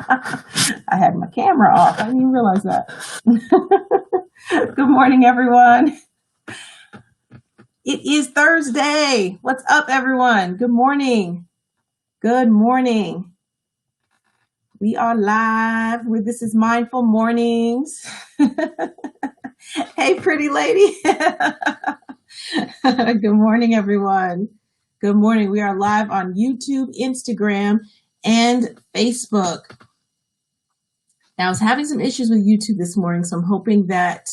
I had my camera off. I didn't even realize that. Good morning, everyone. It is Thursday. What's up, everyone? Good morning. Good morning. We are live. This is Mindful Mornings. Hey, pretty lady. Good morning, everyone. Good morning. We are live on YouTube, Instagram, and Facebook. Now, I was having some issues with YouTube this morning, so I'm hoping that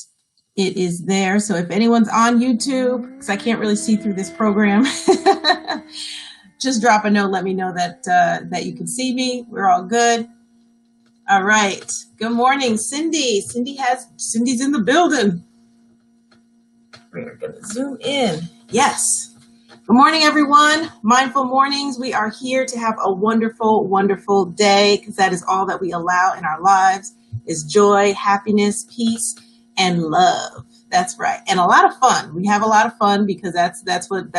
it is there. So if anyone's on YouTube, because I can't really see through this program, just drop a note. Let me know that you can see me. We're all good. All right. Good morning, Cindy. Cindy's in the building. We're going to zoom in. Yes. Good morning, everyone. Mindful Mornings. We are here to have a wonderful, wonderful day, because that is all that we allow in our lives is joy, happiness, peace, and love. That's right. And a lot of fun. We have a lot of fun because that's what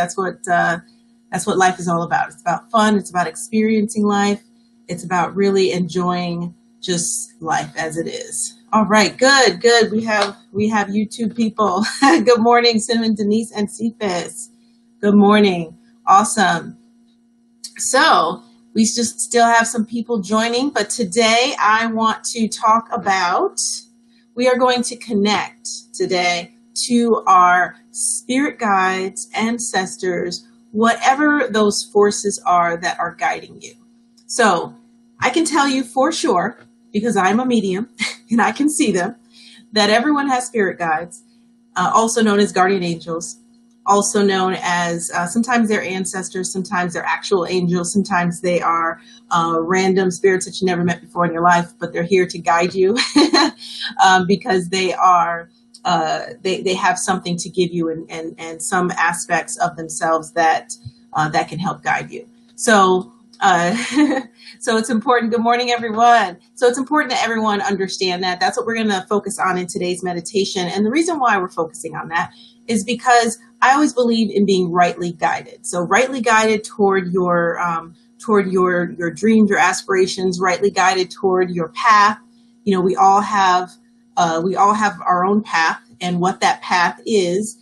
life is all about. It's about fun. It's about experiencing life. It's about really enjoying just life as it is. All right. Good. We have YouTube people. Good morning, Cinnamon, Denise, and Cephas. Good morning. Awesome. So we just still have some people joining, but today I want to talk about, we are going to connect today to our spirit guides, ancestors, whatever those forces are that are guiding you. So I can tell you for sure, because I'm a medium and I can see them, that everyone has spirit guides, also known as guardian angels, also known as sometimes they're ancestors, sometimes they're actual angels, sometimes they are random spirits that you never met before in your life, but they're here to guide you because they are they have something to give you and some aspects of themselves that can help guide you. So so it's important. Good morning, everyone. So it's important that everyone understand that. That's what we're going to focus on in today's meditation. And the reason why we're focusing on that is because I always believe in being rightly guided. So rightly guided toward your dreams, your aspirations, rightly guided toward your path. You know, we all have our own path, and what that path is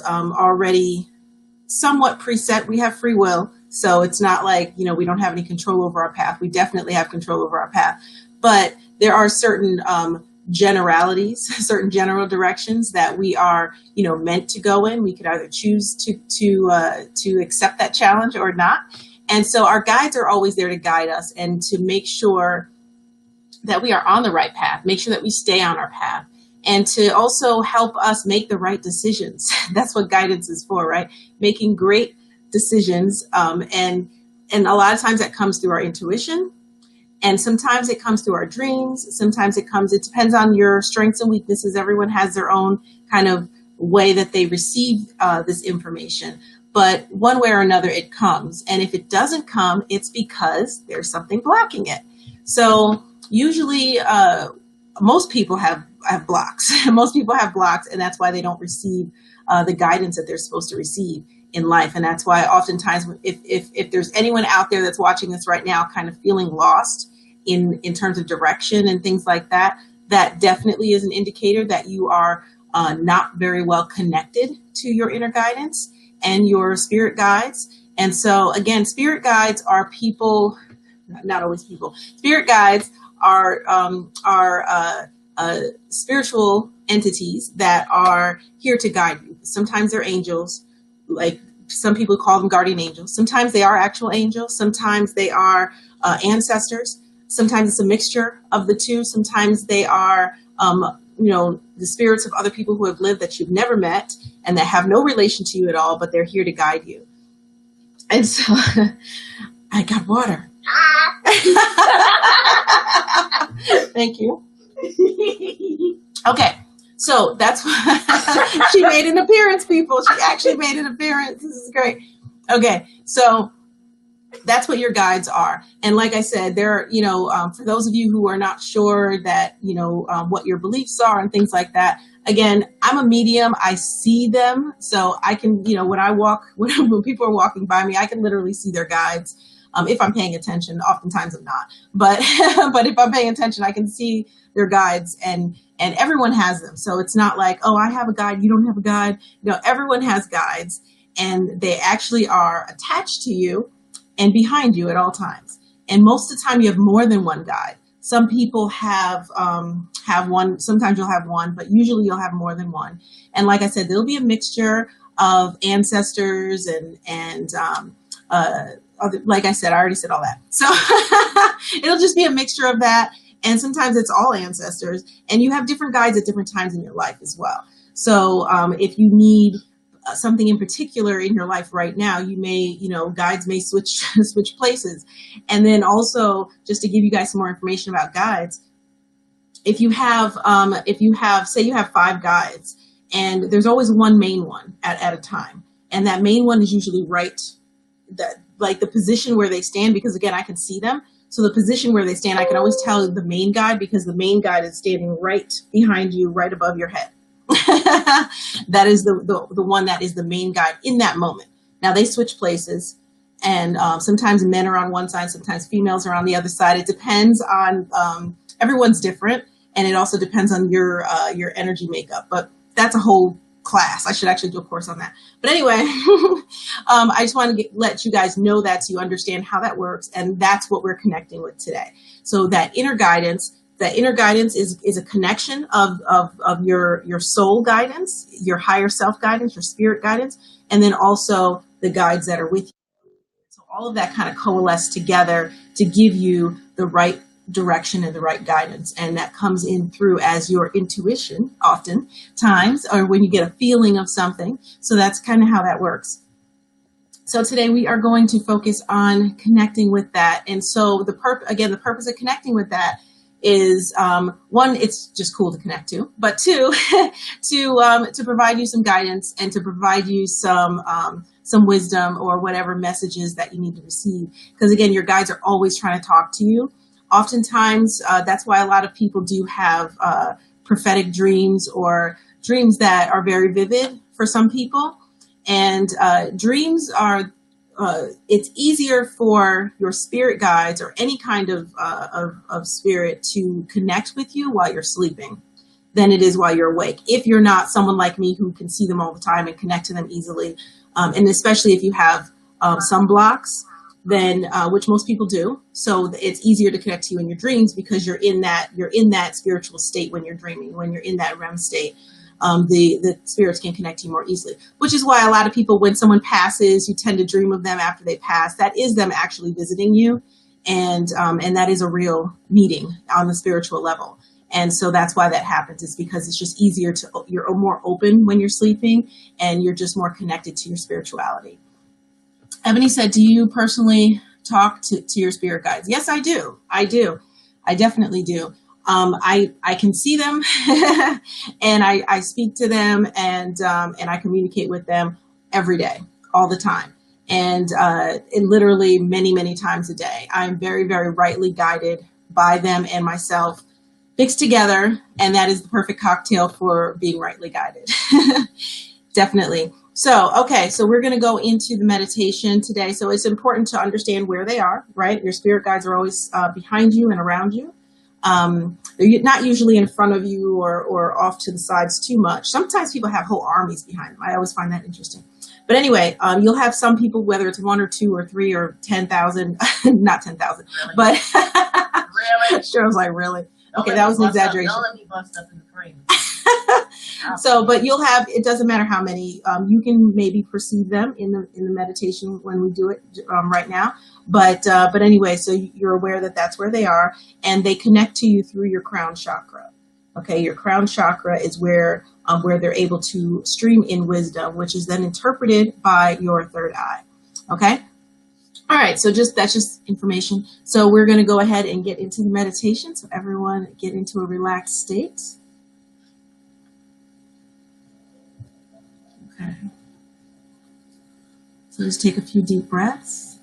already somewhat preset. We have free will. So it's not like, you know, we don't have any control over our path. We definitely have control over our path, but there are certain generalities, certain general directions that we are, you know, meant to go in. We could either choose to accept that challenge or not. And so our guides are always there to guide us and to make sure that we are on the right path, make sure that we stay on our path, and to also help us make the right decisions. That's what guidance is for, right? Making great decisions. And a lot of times that comes through our intuition. And sometimes it comes through our dreams. Sometimes it depends on your strengths and weaknesses. Everyone has their own kind of way that they receive this information. But one way or another, it comes. And if it doesn't come, it's because there's something blocking it. So usually most people have blocks. Most people have blocks, and that's why they don't receive the guidance that they're supposed to receive in life. And that's why oftentimes if there's anyone out there that's watching this right now kind of feeling lost in terms of direction and things like that, that definitely is an indicator that you are not very well connected to your inner guidance and your spirit guides. And so again, spirit guides are people, not always people. Spirit guides are spiritual entities that are here to guide you. Sometimes they're angels, like some people call them guardian angels. Sometimes they are actual angels. Sometimes they are ancestors. Sometimes it's a mixture of the two. Sometimes they are, the spirits of other people who have lived that you've never met and that have no relation to you at all, but they're here to guide you. And so I got water. Thank you. Okay. So that's why she made an appearance, people. She actually made an appearance. This is great. Okay. So that's what your guides are. And like I said, there, for those of you who are not sure that, what your beliefs are and things like that, again, I'm a medium. I see them. So I can, when people are walking by me, I can literally see their guides. If I'm paying attention. Oftentimes I'm not, but but if I'm paying attention, I can see their guides, and everyone has them. So it's not like, oh, I have a guide, you don't have a guide. No, everyone has guides, and they actually are attached to you and behind you at all times. And most of the time you have more than one guide. Some people have one. Sometimes you'll have one, but usually you'll have more than one. And like I said, there'll be a mixture of ancestors and like I said, I already said all that. So it'll just be a mixture of that. And sometimes it's all ancestors, and you have different guides at different times in your life as well. So if you need something in particular in your life right now, you may, guides may switch places. And then also, just to give you guys some more information about guides, if you have, say you have 5 guides, and there's always one main one at a time. And that main one is usually right, like the position where they stand, because again, I can see them. So the position where they stand, I can always tell the main guide, because the main guide is standing right behind you, right above your head. That is the one that is the main guide in that moment. Now they switch places, and sometimes men are on one side, sometimes females are on the other side. It depends on, everyone's different, and it also depends on your energy makeup. But that's a whole class. I should actually do a course on that. But anyway, I just want to let you guys know that, so you understand how that works, and that's what we're connecting with today. So that inner guidance is a connection of your soul guidance, your higher self guidance, your spirit guidance, and then also the guides that are with you. So all of that kind of coalesce together to give you the right direction and the right guidance. And that comes in through as your intuition, oftentimes, or when you get a feeling of something. So that's kind of how that works. So today we are going to focus on connecting with that. And so the purpose of connecting with that is, one, it's just cool to connect to, but two, to provide you some guidance and to provide you some wisdom or whatever messages that you need to receive. Because again, your guides are always trying to talk to you. Oftentimes, that's why a lot of people do have prophetic dreams, or dreams that are very vivid for some people. And dreams are, it's easier for your spirit guides or any kind of spirit to connect with you while you're sleeping than it is while you're awake. If you're not someone like me who can see them all the time and connect to them easily, and especially if you have some blocks, then which most people do. So it's easier to connect to you in your dreams, because you're in that spiritual state when you're dreaming, when you're in that REM state. The spirits can connect to you more easily, which is why a lot of people, when someone passes, you tend to dream of them after they pass. That is them actually visiting you. And that is a real meeting on the spiritual level. And so that's why that happens, is because it's just easier you're more open when you're sleeping, and you're just more connected to your spirituality. Ebony said, do you personally talk to your spirit guides? Yes, I do. I definitely do. I can see them and I speak to them, and I communicate with them every day, all the time. And literally many, many times a day. I'm very, very rightly guided by them and myself mixed together. And that is the perfect cocktail for being rightly guided. Definitely. So, okay, so we're going to go into the meditation today. So it's important to understand where they are, right? Your spirit guides are always behind you and around you. They're not usually in front of you or off to the sides too much. Sometimes people have whole armies behind them. I always find that interesting. But anyway, you'll have some people, whether it's 1 or 2 or 3 or 10,000, not 10,000, really? But really? Sure, I was like, really? Okay, that was an exaggeration. Don't let me bust up in the frame. So, but you'll have, it doesn't matter how many, you can maybe perceive them in the meditation when we do it right now. But anyway, so you're aware that that's where they are, and they connect to you through your crown chakra. Okay. Your crown chakra is where they're able to stream in wisdom, which is then interpreted by your third eye. Okay. All right. So that's just information. So we're going to go ahead and get into the meditation. So everyone get into a relaxed state. Okay. So just take a few deep breaths.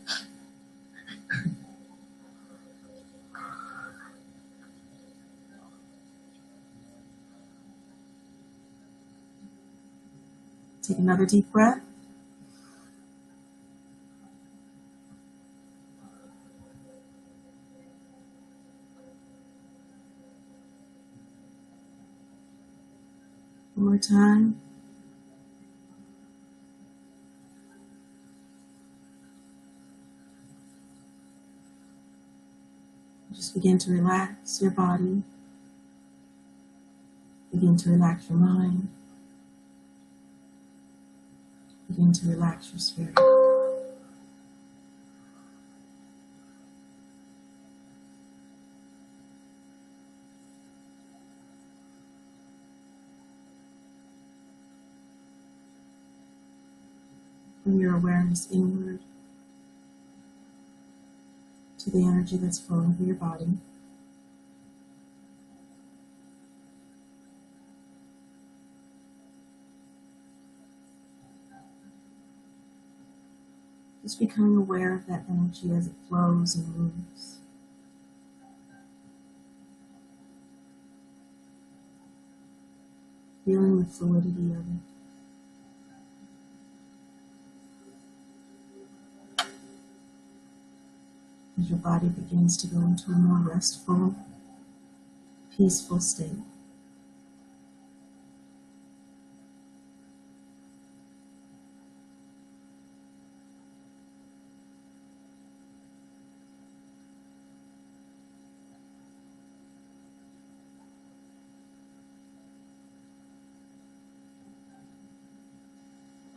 Take another deep breath. One more time. Just begin to relax your body. Begin to relax your mind. Begin to relax your spirit. Bring your awareness inward to the energy that's flowing through your body. Just becoming aware of that energy as it flows and moves. Feeling the fluidity of it. As your body begins to go into a more restful, peaceful state.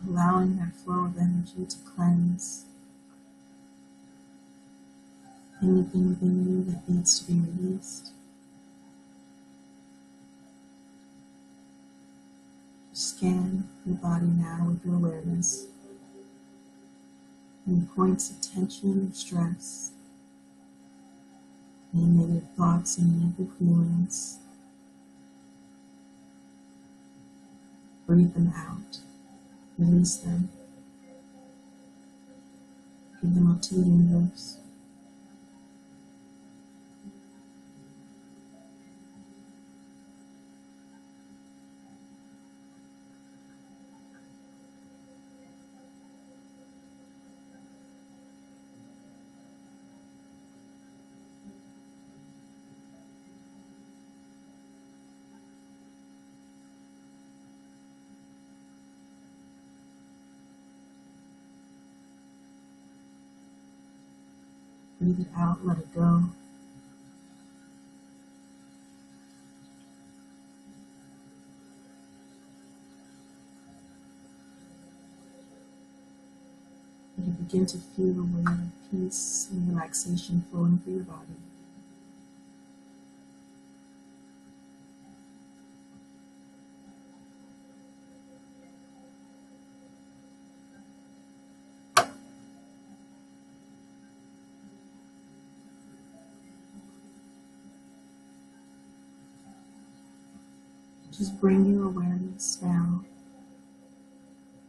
Allowing that flow of energy to cleanse anything within you that needs to be released. Scan your body now with your awareness. Any points of tension or stress, any negative thoughts, any negative feelings. Breathe them out. Release them. Give them up to the universe. Breathe it out, let it go. And you begin to feel a wave of peace and relaxation flowing through your body. Just bring your awareness down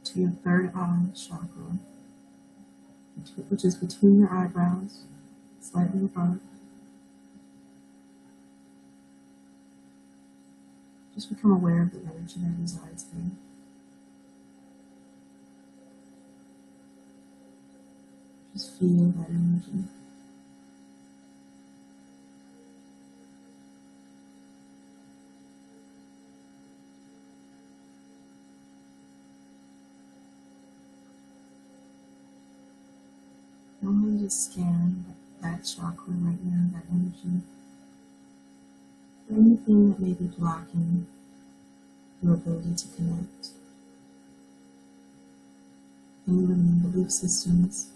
to your third eye chakra, which is between your eyebrows, slightly above. Just become aware of the energy that resides there. Just feel that energy. I'm going to scan that chakra right now, that energy, for anything that may be blocking your ability to connect. Any limiting belief systems,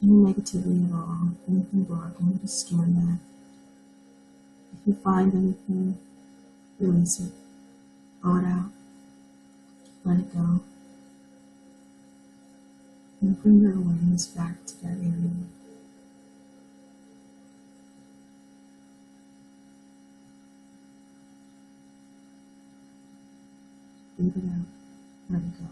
any negativity at all, anything blocking, just scan that. If you find anything, release it, throw it out, let it go. And bring your awareness back to that area. Breathe it out, let it go.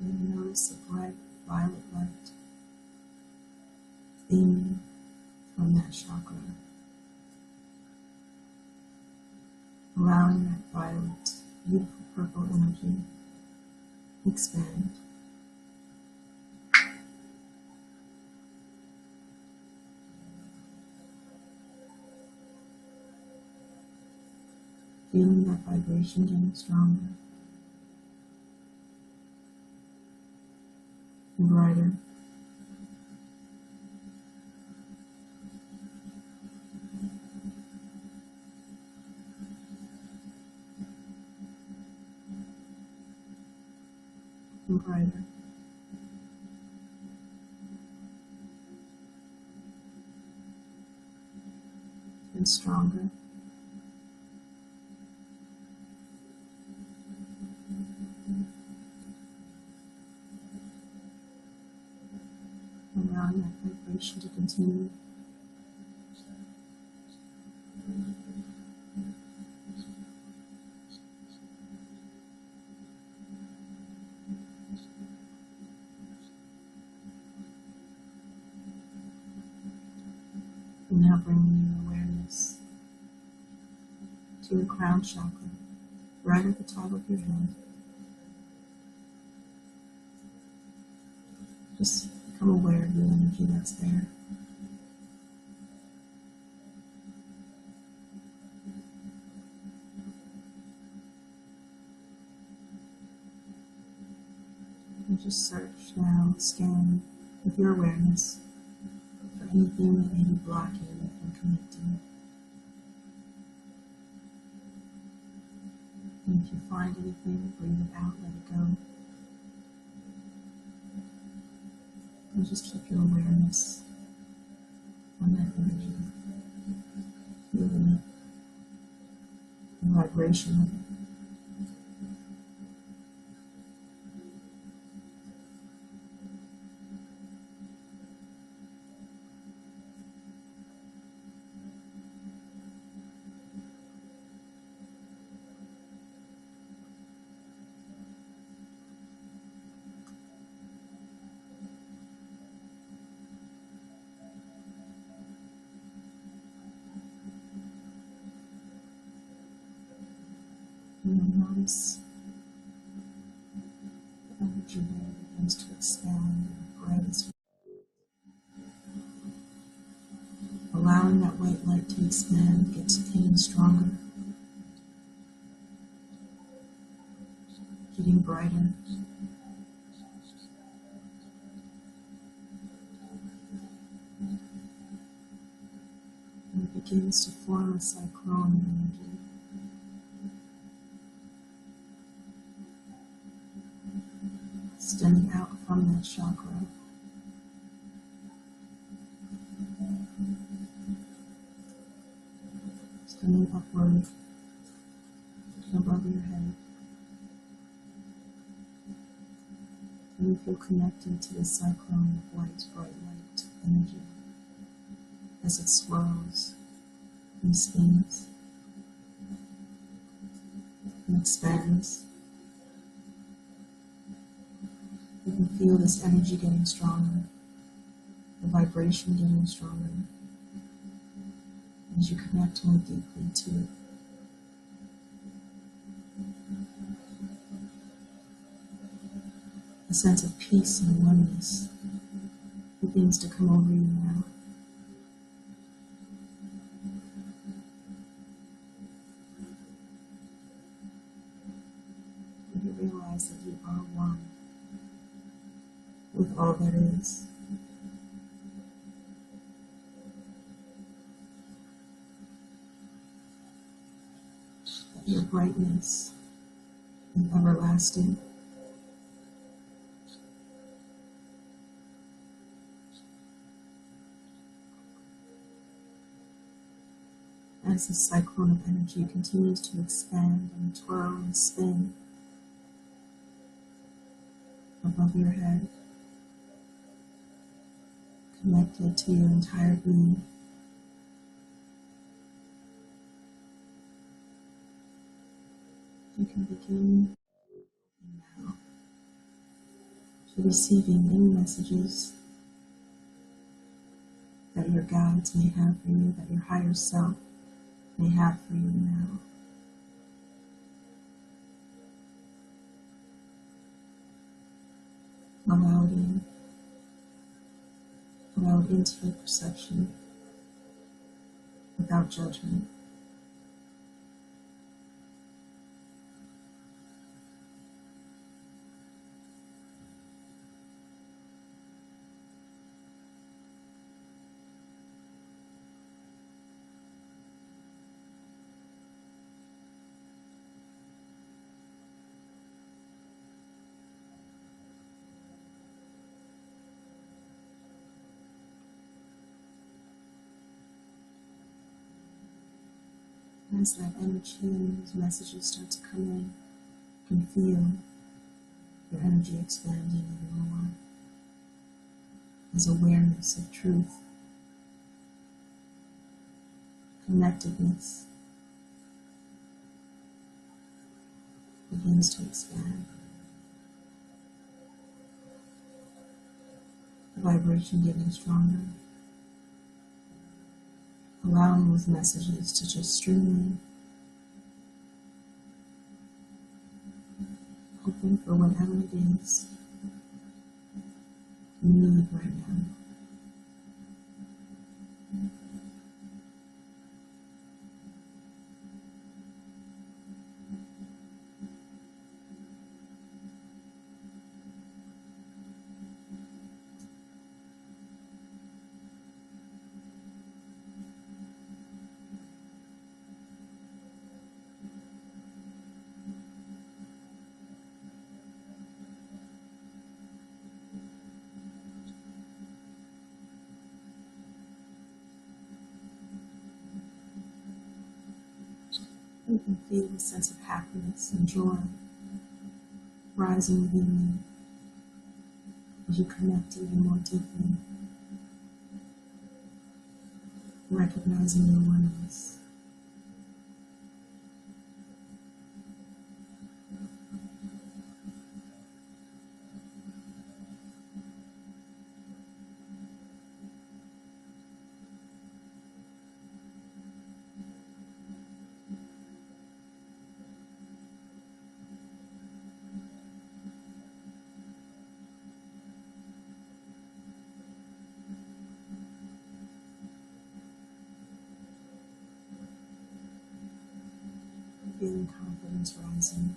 And notice the bright violet light theme from that chakra, allowing that violet, beautiful purple energy to expand. Feeling that vibration getting stronger and brighter. And brighter. And stronger. Allowing that vibration to continue. And now bringing your awareness to your crown chakra, right at the top of your head. Just become aware of the energy that's there. And just search now, scan with your awareness for anything that may be blocking you from connecting. And if you find anything, breathe it out, let it go. And just keep your awareness on that energy, feeling it, the vibration of it. And you'll notice the energy there begins to expand and brightens, allowing that white light to expand, get even stronger, getting brighter. And it begins to form a cyclone energy. Extending out from that chakra. Extending upward and above your head. And you feel connected to the cyclone of white, bright light energy as it swirls and spins and expands. You can feel this energy getting stronger, the vibration getting stronger as you connect more deeply to it. A sense of peace and oneness begins to come over you now. And you realize that you are one with all that is. That your brightness is everlasting. As the cyclone of energy continues to expand and twirl and spin above your head, connected to your entire being. You can begin now to receiving any messages your guides may have for you, that your higher self may have for you now. Allow it in. Allow it into your perception without judgment. As that energy and those messages start to come in, you can feel your energy expanding even more as awareness of truth, connectedness begins to expand. The vibration getting stronger, allowing those messages to just stream in, hoping for whatever it is you need right now. You can feel a sense of happiness and joy rising within you as you connect even more deeply, recognizing your oneness. Feeling confidence rising,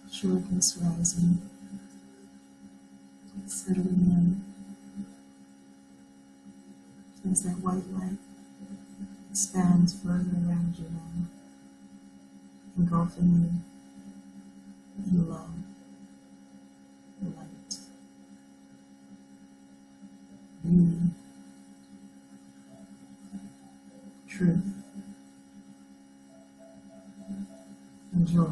assuredness rising, settling in as that white light expands further around you now, engulfing you in love, light, beauty, truth, and joy.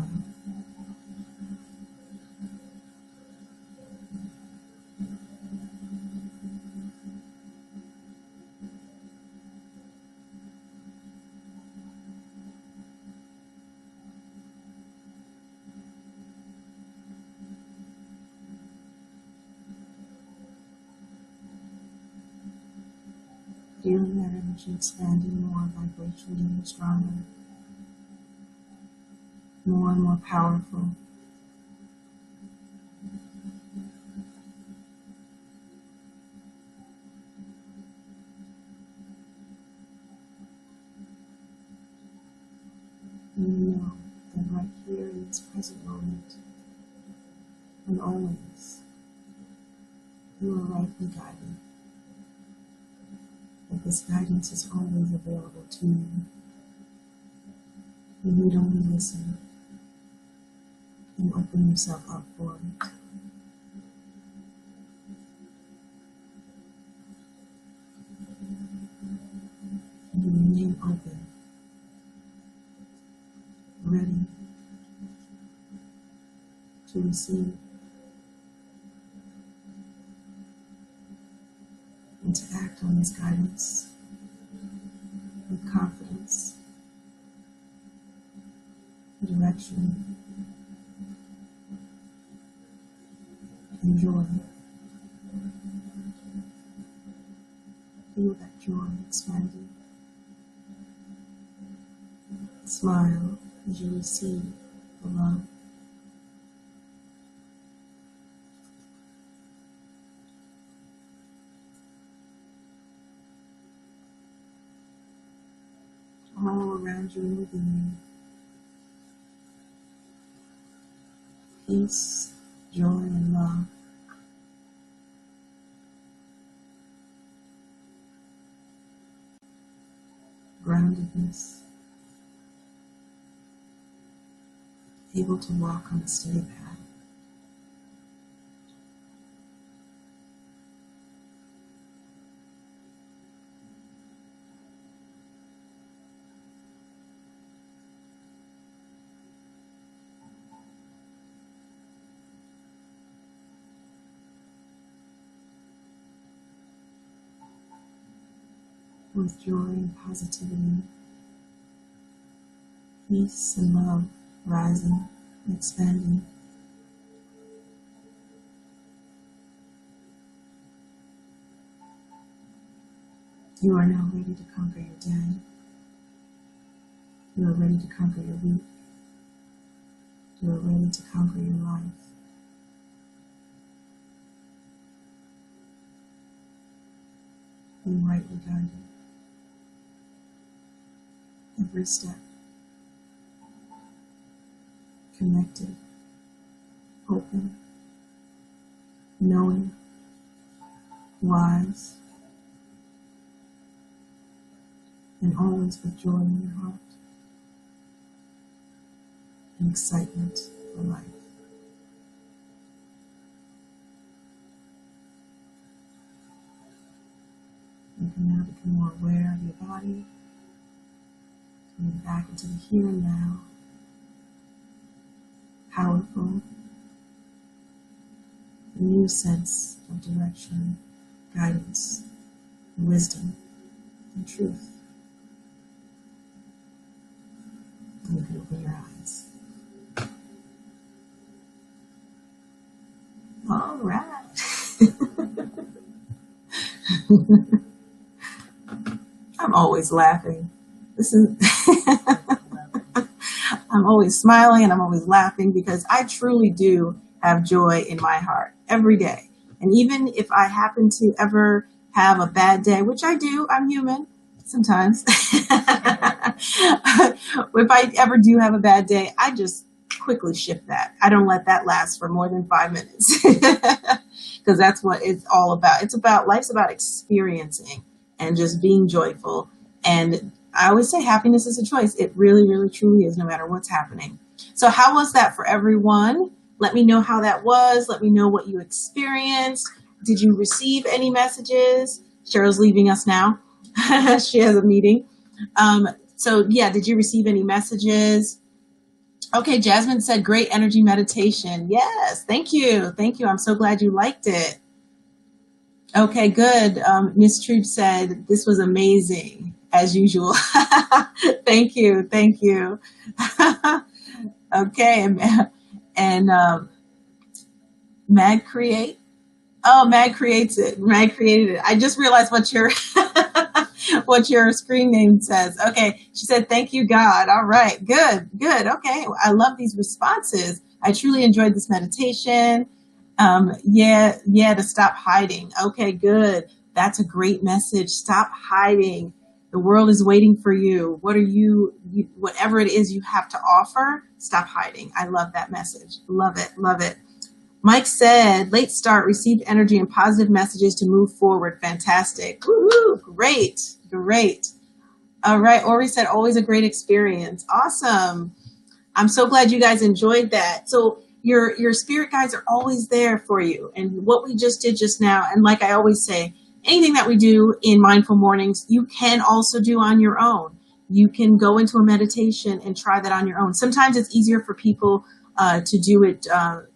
Feeling that energy expanding more, vibration getting stronger, more and more powerful. And you know that right here in this present moment, and always, you are rightly guided. That this guidance is always available to you. You need only listen and open yourself up for it. And you remain open, ready to receive and to act on this guidance with confidence, direction, and joy. feel that joy expanding. Smile as you receive the love. All around you and within you. Peace, joy, and love. Groundedness. Able to walk on a steady path. With joy and positivity, peace and love rising and expanding. You are now ready to conquer your day. You are ready to conquer your week. You are ready to conquer your life. Be rightly guided. Every step. Connected. Open. Knowing. Wise. And always with joy in your heart. And excitement for life. You can now become more aware of your body. Coming back into the here and now. Powerful. A new sense of direction, guidance, wisdom, and truth. And you can open your eyes. All right. I'm always laughing. I'm always smiling and I'm always laughing because I truly do have joy in my heart every day. And even if I happen to ever have a bad day, which I do, I'm human sometimes. If I ever do have a bad day, I just quickly shift that. I don't let that last for more than 5 minutes because that's what it's all about. Life's about experiencing and just being joyful. And I always say happiness is a choice. It really, really, truly is, no matter what's happening. So how was that for everyone? Let me know how that was. Let me know what you experienced. Did you receive any messages? Cheryl's leaving us now. She has a meeting. So yeah, did you receive any messages? Okay, Jasmine said great energy meditation. Yes, thank you. Thank you. I'm so glad you liked it. Okay, good. Miss Troop said this was amazing, as usual. Thank you. Thank you. Okay, and Mag Create. Oh, Mag creates it. Mag created it. I just realized what your what your screen name says. Okay, she said, thank you, God. All right, good, good. Okay, I love these responses. I truly enjoyed this meditation. Yeah, to stop hiding. Okay, good. That's a great message. Stop hiding. The world is waiting for you. Whatever it is you have to offer, stop hiding. I love that message. Love it, love it. Mike said, late start, received energy and positive messages to move forward. Fantastic. Woo-hoo, great, great. All right, Ori said, always a great experience. Awesome. I'm so glad you guys enjoyed that. So your spirit guides are always there for you. And what we just did just now, and like I always say, anything that we do in Mindful Mornings, you can also do on your own. You can go into a meditation and try that on your own. Sometimes it's easier for people to do it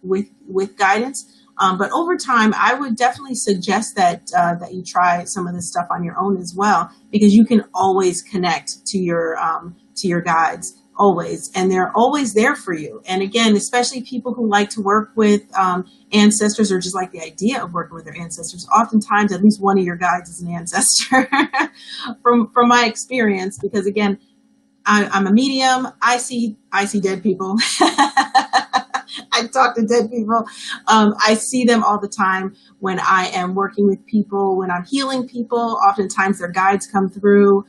with guidance. But over time, I would definitely suggest that you try some of this stuff on your own as well, because you can always connect to your guides. always, and they're always there for you. And again, especially people who like to work with ancestors, or just like the idea of working with their ancestors, oftentimes at least one of your guides is an ancestor from my experience, because again, I'm a medium. I see dead people. I talk to dead people. I see them all the time when I am working with people, when I'm healing people. Oftentimes their guides come through.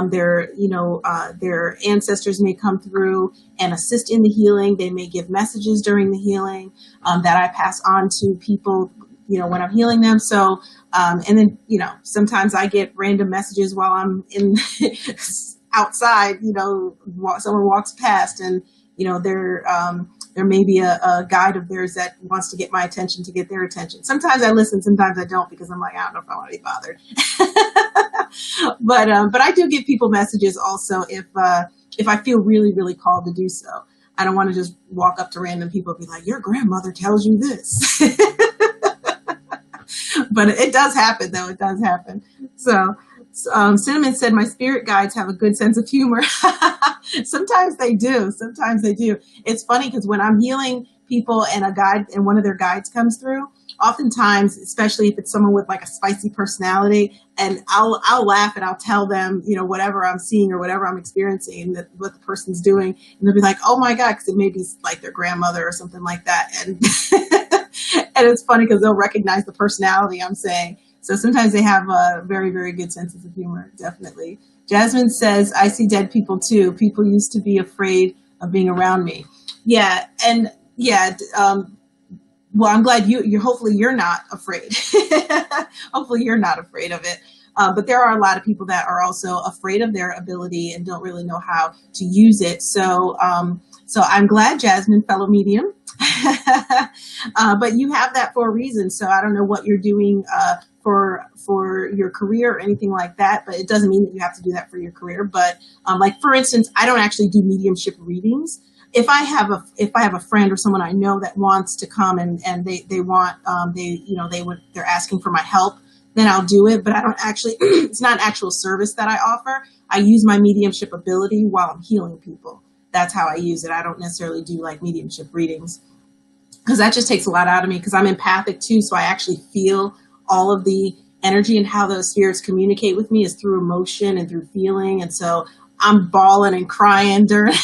Their ancestors may come through and assist in the healing. They may give messages during the healing that I pass on to people, when I'm healing them. So, and then, sometimes I get random messages while I'm in outside, someone walks past and, there may be a guide of theirs that wants to get my attention, to get their attention. Sometimes I listen, sometimes I don't, because I'm like, I don't know if I want to be bothered. But I do give people messages also if I feel really, really called to do so. I don't want to just walk up to random people and be like, your grandmother tells you this. But it does happen, though. It does happen. So Cinnamon said, my spirit guides have a good sense of humor. Sometimes they do. It's funny because when I'm healing people and one of their guides comes through, oftentimes, especially if it's someone with like a spicy personality, and I'll laugh and I'll tell them, whatever I'm seeing or whatever I'm experiencing, what the person's doing, and they'll be like, oh my God, because it may be like their grandmother or something like that. And and it's funny because they'll recognize the personality I'm saying. So sometimes they have a very, very good sense of humor, definitely. Jasmine says, I see dead people too. People used to be afraid of being around me. Yeah, and yeah, well, I'm glad hopefully you're not afraid. Hopefully you're not afraid of it. But there are a lot of people that are also afraid of their ability and don't really know how to use it. So I'm glad, Jasmine, fellow medium. But you have that for a reason. So I don't know what you're doing for your career or anything like that, but it doesn't mean that you have to do that for your career. But like, for instance, I don't actually do mediumship readings. If I have a friend or someone I know that wants to come and they're asking for my help, then I'll do it. But I don't actually, it's not an actual service that I offer. I use my mediumship ability while I'm healing people. That's how I use it. I don't necessarily do like mediumship readings, because that just takes a lot out of me, because I'm empathic too. So I actually feel all of the energy, and how those spirits communicate with me is through emotion and through feeling. And so I'm bawling and crying during.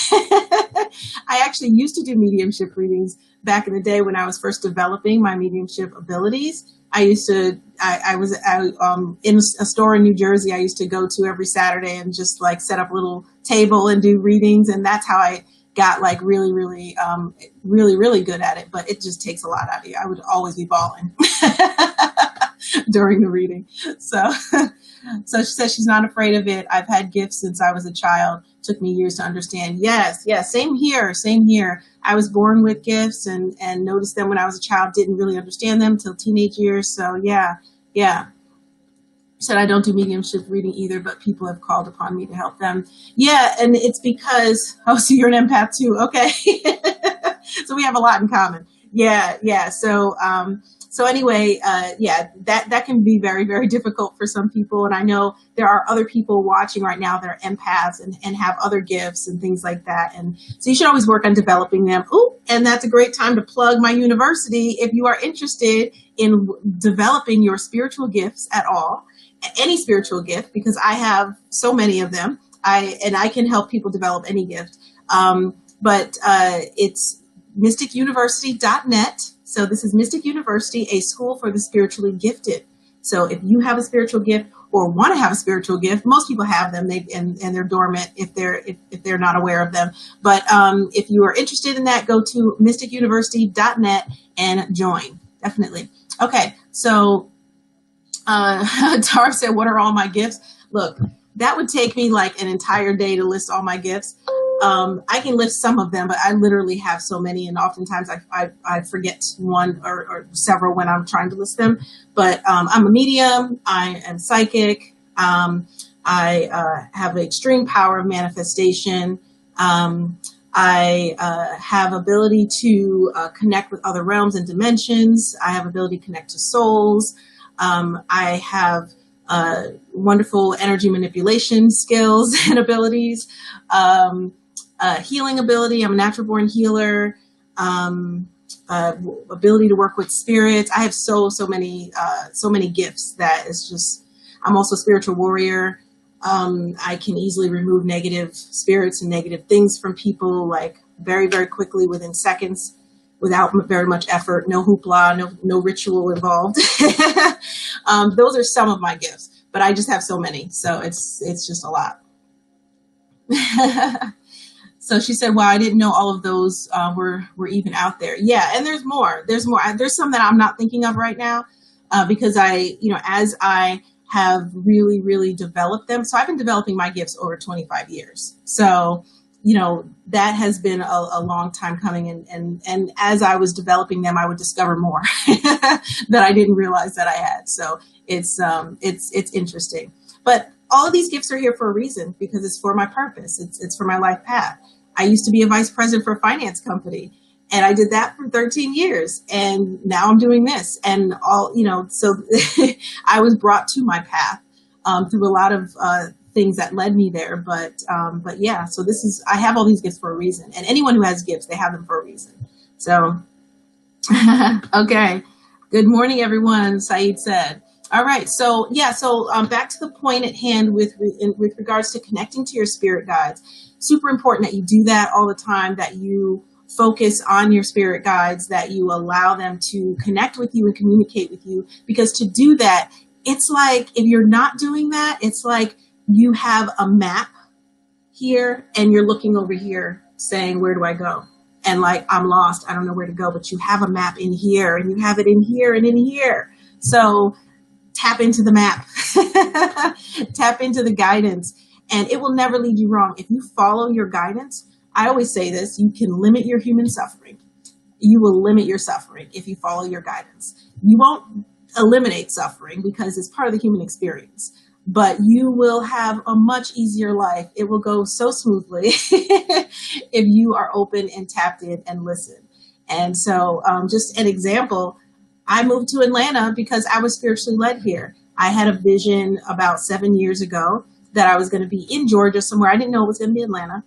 I actually used to do mediumship readings back in the day when I was first developing my mediumship abilities. I was in a store in New Jersey I used to go to every Saturday and just like set up a little table and do readings. And that's how I got like really, really, really, really good at it. But it just takes a lot out of you. I would always be bawling during the reading. So she says she's not afraid of it. I've had gifts since I was a child. Took me years to understand. Yes, same here. I was born with gifts and noticed them when I was a child. Didn't really understand them till teenage years. So yeah. Said I don't do mediumship reading either, but people have called upon me to help them. Yeah, and it's because, so you're an empath too. Okay. So we have a lot in common. Yeah. So anyway, that can be very, very difficult for some people. And I know there are other people watching right now that are empaths and have other gifts and things like that. And so you should always work on developing them. Oh, and that's a great time to plug my university. If you are interested in developing your spiritual gifts at all, any spiritual gift, because I have so many of them, I can help people develop any gift. But it's mysticuniversity.net. So this is Mystic University, a school for the spiritually gifted. So if you have a spiritual gift or want to have a spiritual gift, most people have them, and they're dormant if they're not aware of them. But if you are interested in that, go to mysticuniversity.net and join. Definitely. Okay. So Tar said, what are all my gifts? Look, that would take me like an entire day to list all my gifts. I can list some of them, but I literally have so many, and oftentimes I forget one or several when I'm trying to list them. But I'm a medium. I am psychic. I have an extreme power of manifestation. I have ability to connect with other realms and dimensions. I have ability to connect to souls. I have wonderful energy manipulation skills and abilities. healing ability. I'm a natural born healer. Ability to work with spirits. I have so many gifts that it's just, I'm also a spiritual warrior. I can easily remove negative spirits and negative things from people, like very, very quickly, within seconds, without very much effort, no hoopla, no ritual involved. Those are some of my gifts, but I just have so many. So it's just a lot. So she said, "Wow, I didn't know all of those were even out there." Yeah, and there's more. There's some that I'm not thinking of right now because as I have really, really developed them. So I've been developing my gifts over 25 years. So, that has been a long time coming. And as I was developing them, I would discover more that I didn't realize that I had. So it's interesting. But all of these gifts are here for a reason, because it's for my purpose. It's for my life path. I used to be a vice president for a finance company, and I did that for 13 years. And now I'm doing this, and so I was brought to my path through a lot of things that led me there. But yeah, so I have all these gifts for a reason. And anyone who has gifts, they have them for a reason. So, okay. Good morning, everyone, Saeed said. All right. So back to the point at hand with regards to connecting to your spirit guides. Super important that you do that all the time, that you focus on your spirit guides, that you allow them to connect with you and communicate with you. Because to do that, it's like, if you're not doing that, it's like you have a map here and you're looking over here saying, where do I go? And like, I'm lost. I don't know where to go. But you have a map in here, and you have it in here and in here. So tap into the map, tap into the guidance, and it will never lead you wrong. If you follow your guidance, I always say this, you can limit your human suffering. You will limit your suffering if you follow your guidance. You won't eliminate suffering because it's part of the human experience, but you will have a much easier life. It will go so smoothly if you are open and tapped in and listen. And so just an example, I moved to Atlanta because I was spiritually led here. I had a vision about 7 years ago that I was going to be in Georgia somewhere. I didn't know it was going to be Atlanta.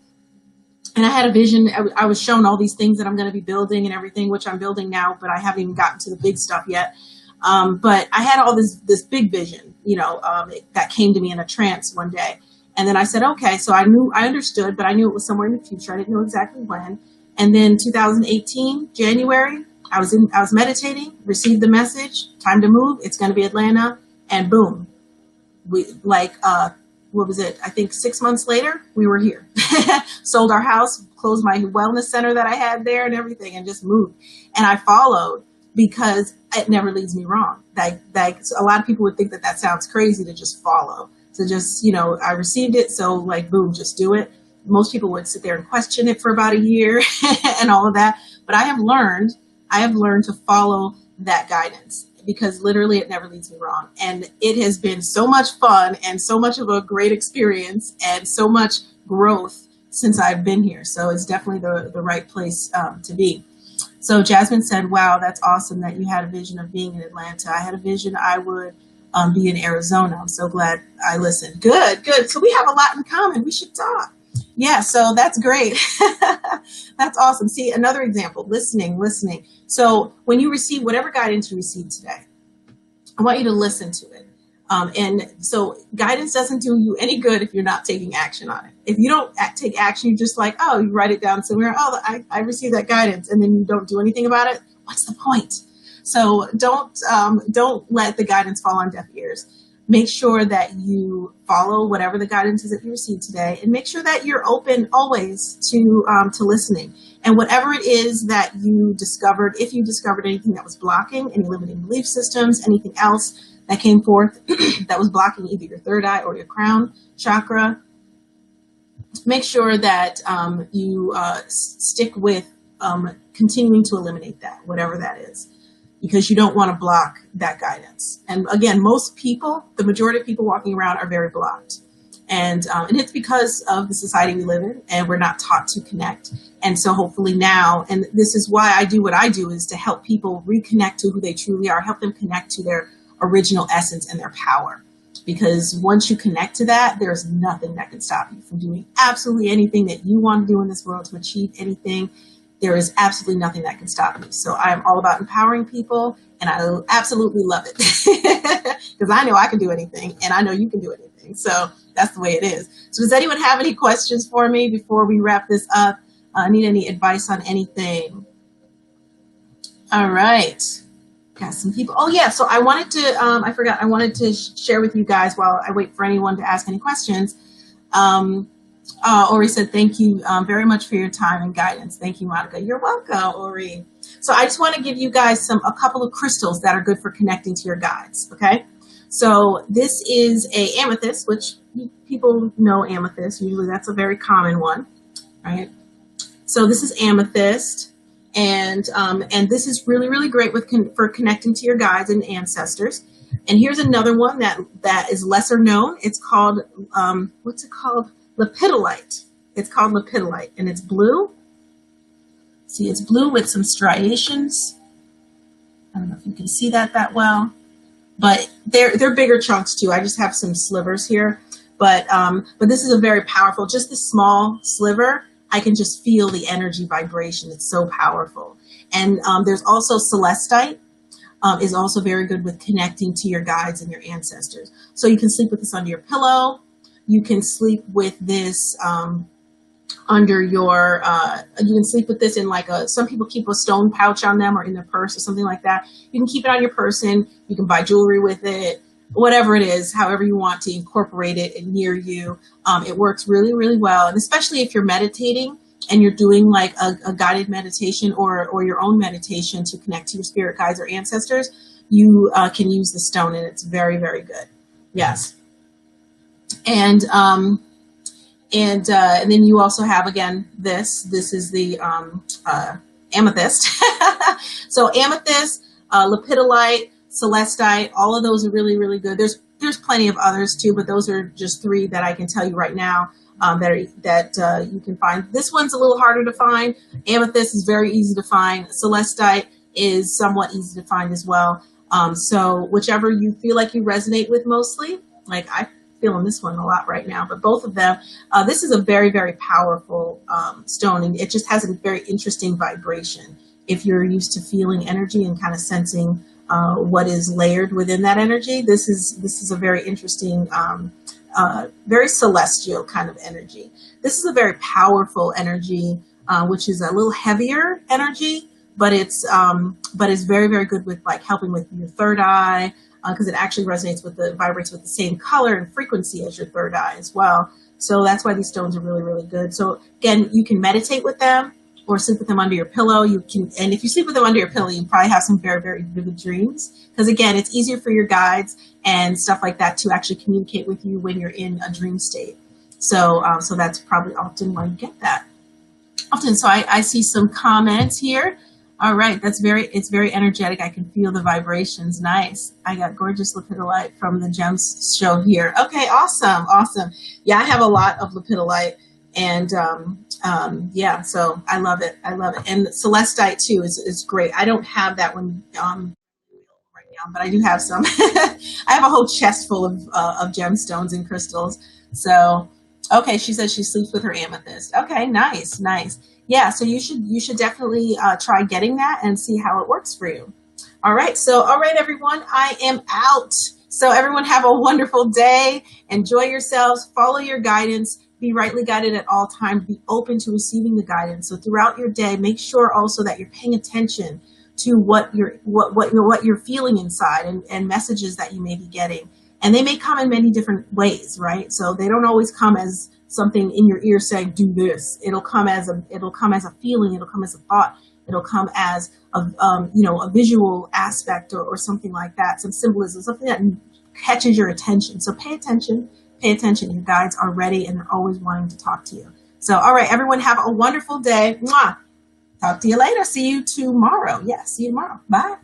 And I had a vision. I was shown all these things that I'm going to be building and everything, which I'm building now, but I haven't even gotten to the big stuff yet. But I had all this big vision, that came to me in a trance one day. And then I said, okay, so I understood, but I knew it was somewhere in the future. I didn't know exactly when. And then 2018, January, I was meditating, received the message, time to move. It's going to be Atlanta. And boom, what was it? I think 6 months later, we were here. Sold our house, closed my wellness center that I had there and everything, and just moved. And I followed because it never leads me wrong. So a lot of people would think that sounds crazy to just follow. So just, I received it. So boom, just do it. Most people would sit there and question it for about a year and all of that. But I have learned to follow that guidance, because literally it never leads me wrong. And it has been so much fun and so much of a great experience and so much growth since I've been here. So it's definitely the right place to be. So Jasmine said, wow, that's awesome that you had a vision of being in Atlanta. I had a vision I would be in Arizona. I'm so glad I listened. Good. So we have a lot in common. We should talk. Yeah, so that's great. That's awesome. See, another example, listening. So when you receive whatever guidance you receive today, I want you to listen to it. And so guidance doesn't do you any good if you're not taking action on it. If you don't take action, you're just like, oh, you write it down somewhere. Oh, I received that guidance, and then you don't do anything about it. What's the point? So don't let the guidance fall on deaf ears. Make sure that you follow whatever the guidance is that you received today, and make sure that you're open always to listening. And whatever it is that you discovered, if you discovered anything that was blocking, any limiting belief systems, anything else that came forth that was blocking either your third eye or your crown chakra, make sure that you stick with continuing to eliminate that, whatever that is, because you don't want to block that guidance. And again, the majority of people walking around are very blocked. And it's because of the society we live in, and we're not taught to connect. And so hopefully now, and this is why I do what I do, is to help people reconnect to who they truly are, help them connect to their original essence and their power. because once you connect to that, there's nothing that can stop you from doing absolutely anything that you want to do in this world, to achieve anything. There is absolutely nothing that can stop you. So I'm all about empowering people, and I absolutely love it because I know I can do anything, and I know you can do anything. So that's the way it is. So does anyone have any questions for me before we wrap this up? Need any advice on anything? All right. Got some people. Oh yeah. So I wanted to, I forgot, I wanted to share with you guys while I wait for anyone to ask any questions. Ori said, thank you very much for your time and guidance. Thank you, Monica. You're welcome, Ori. So I just want to give you guys a couple of crystals that are good for connecting to your guides. Okay. So this is a amethyst, which people know amethyst. Usually that's a very common one, right? So this is amethyst. And this is really, really great for connecting to your guides and ancestors. And here's another one that is lesser known. It's called, what's it called? Lepidolite. It's called lepidolite, and it's blue. See, it's blue with some striations. I don't know if you can see that well, but they're bigger chunks too. I just have some slivers here, but this is a very powerful, just this small sliver. I can just feel the energy vibration. It's so powerful. And there's also celestite, is also very good with connecting to your guides and your ancestors. So you can sleep with this under your pillow. You can sleep with this under your, you can sleep with this in like some people keep a stone pouch on them or in their purse or something like that. You can keep it on your person. You can buy jewelry with it. Whatever it is, however you want to incorporate it near you. It works really, really well. And especially if you're meditating and you're doing like a guided meditation or your own meditation to connect to your spirit guides or ancestors, you can use the stone, and it's very, very good. Yes. And then you also have, again, this is the amethyst. So amethyst, lepidolite, celestite, all of those are really, really good. There's plenty of others too, but those are just three that I can tell you right now that you can find. This one's a little harder to find. Amethyst is very easy to find. Celestite is somewhat easy to find as well. So whichever you feel like you resonate with mostly, like I feel on this one a lot right now, but both of them, this is a very, very powerful stone, and it just has a very interesting vibration. If you're used to feeling energy and kind of sensing what is layered within that energy, this is a very interesting, very celestial kind of energy. This is a very powerful energy, which is a little heavier energy, but it's very, very good with like helping with your third eye, because it actually vibrates with the same color and frequency as your third eye as well. So that's why these stones are really, really good. So again, you can meditate with them or sleep with them under your pillow. And if you sleep with them under your pillow, you probably have some very, very vivid dreams. Because again, it's easier for your guides and stuff like that to actually communicate with you when you're in a dream state. So that's probably often why you get that. Often, so I see some comments here. All right, it's very energetic. I can feel the vibrations. Nice. I got gorgeous lepidolite from the gems show here. Okay, awesome. Yeah, I have a lot of lepidolite, and yeah, so I love it. And celestite too is great. I don't have that one right now, but I do have some. I have a whole chest full of gemstones and crystals. So, okay, she says she sleeps with her amethyst. Okay, nice. Yeah, so you should definitely try getting that and see how it works for you. All right, everyone, I am out. So everyone have a wonderful day. Enjoy yourselves. Follow your guidance. Be rightly guided at all times. Be open to receiving the guidance. So throughout your day, make sure also that you're paying attention to what you're feeling inside and messages that you may be getting. And they may come in many different ways, right? So they don't always come as something in your ear saying, do this. It'll come as a feeling. It'll come as a thought. It'll come as a visual aspect or something like that. Some symbolism, something that catches your attention. So pay attention. Your guides are ready and they're always wanting to talk to you. So, all right, everyone have a wonderful day. Mwah. Talk to you later. See you tomorrow. Yeah, see you tomorrow. Bye.